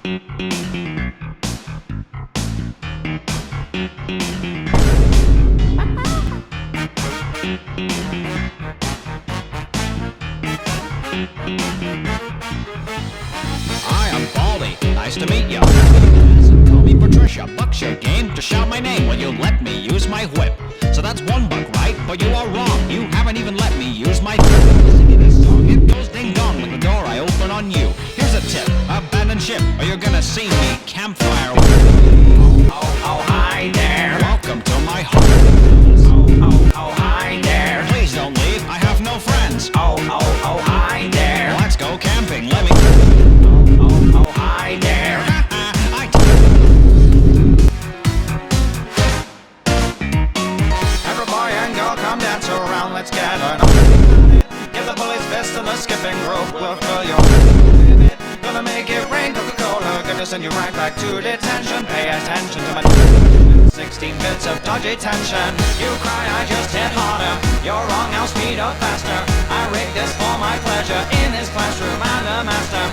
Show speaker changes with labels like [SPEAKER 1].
[SPEAKER 1] Hi, I'm Baldy. Nice to meet you. Call me Patricia. Buck's your game to shout my name. Will you let me use my whip? So that's one buck, right? But you are wrong. You haven't even let me use my singing this song. It goes ding dong with the door I open on you. Here's a tip: abandon ship, or you're gonna see me campfire.
[SPEAKER 2] Oh, hi there.
[SPEAKER 1] Welcome to my home.
[SPEAKER 2] Oh, hi there.
[SPEAKER 1] Please don't leave. I have no friends.
[SPEAKER 2] Oh, hi there.
[SPEAKER 1] Let's go camping. Let me.
[SPEAKER 2] Oh, hi there. Every boy and girl come dance around, let's get it on. Give the police fist and the skipping rope will fill your. Gonna make it rain, Coca-Cola, gonna send you right back to detention. Pay attention to my 16 bits of dodgy tension. You cry, I just hit harder. You're wrong, I'll speed up faster. I rig this for my pleasure. In his classroom, I'm the master.